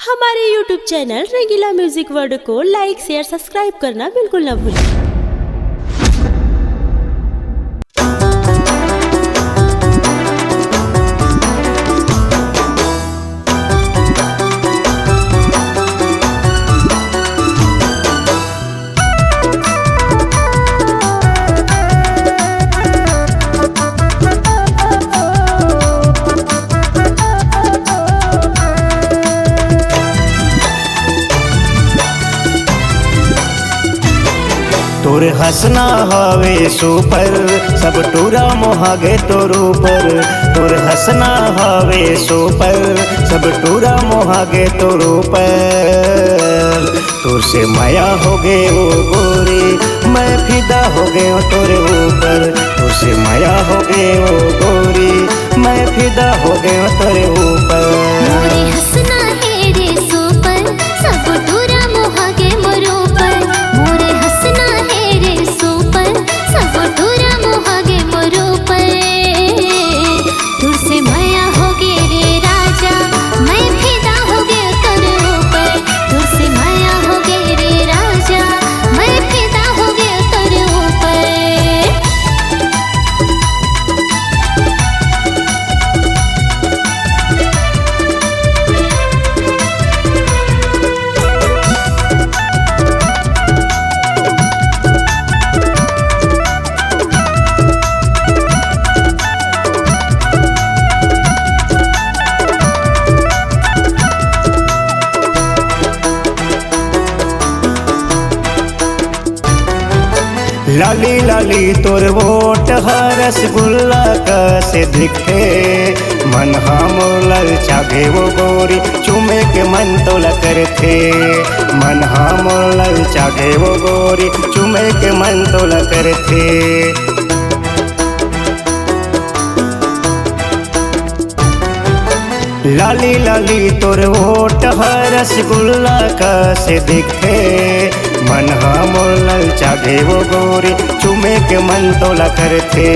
हमारे YouTube channel रंगीला music world को लाइक share subscribe करना बिल्कुल ना भूलें। तोर हंसना हवे सुपर सब टूरा मोहागे तोर ऊपर। तोर हंसना हवे सुपर सब टूरा मोहागे तोर ऊपर। तोर से माया हो गे ओ गोरी मैं फिदा हो गे तोरे ऊपर। तोर से माया हो गे ओ गोरी मैं फिदा हो गे तोरे ऊपर। मोरे हंसना है रे सुपर सब टूरा मोहागे मोर ऊपर। मोरे हंसना है रे सुपर सब टूरा मोहागे मोर ऊपर। दूर से माया हो गे रे राजा मैं फिदा हो गे तोर ऊपर। दूर से माया हो गे रे राजा मैं फिदा हो गे तोर ऊपर। लाली लाली तोर वोट रसगुल्ला कैसे दिखे। मन हमोर ललचागे वो गोरी चुमे के मन तो लकर थे। मन हमोर ललचागे वो गोरी चुमे के मन तो लकर थे। लाली लाली तोर वोट रसगुल्ला कैसे दिखे। मन हमोर ललचागे वो गोरी चुमे के मन तो लकर थे।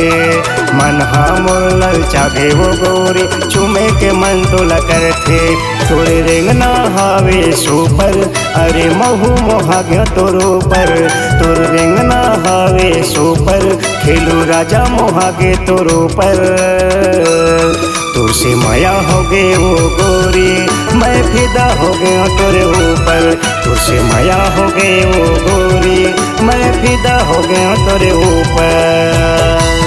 मन हमोर ललचागे वो गोरी चुमे के मन तो लकर थे। तोरे रेंगना हावे सुपर अरे महू मोहागे तोर ऊपर। तोर रेंगना हावे सुपर खेलू राजा मोहागे तोर ऊपर। तोर से माया हो गे वो गोरी मैं फिदा हो गया तोरे ऊपर। तोर से माया हो गे वो गोरी मैं फिदा हो गया तोरे ऊपर।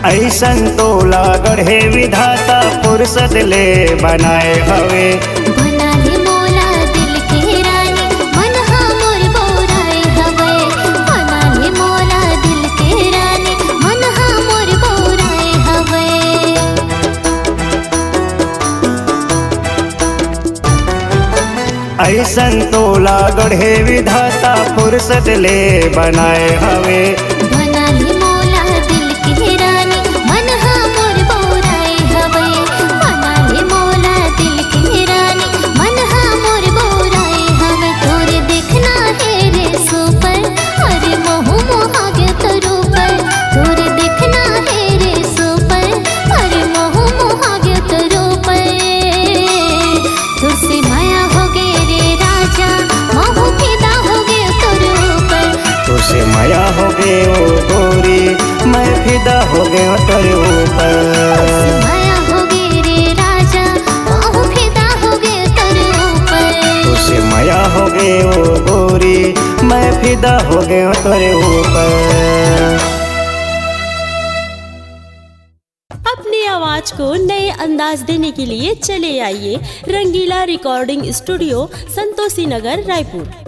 ऐसन तोला गढ़े विधाता फुर्सत ले बनाए हवे। बना ले मोला दिल के रानी ऐसन तोला गढ़े विधाता फुर्सत ले बनाए हवे। बनाली मोला दिल की रानी मन हा मोर बोराए हवे। बनाली मोला दिल की रानी मन हा मोर बोराए हवे। तोरे देखना है रे सुपर अरे मोह मोहागे तरू पर। तोरे देखना है रे सुपर अरे मोह मोहागे तरू पर। तुझसे माया हो गे रे राजा मोह फिदा हो गे तरू पर। तुझसे माया हो गए ओ गोरी मैं फिदा हो गया तेरे ऊपर। माया हो गे रे राजा मोह फिदा हो गे तेरे ऊपर। तुझसे माया हो गए ओ गोरी मैं फिदा हो गया तेरे ऊपर। अपनी आवाज को नए अंदाज देने के लिए चले आइए रंगीला रिकॉर्डिंग स्टूडियो, संतोषी नगर, रायपुर।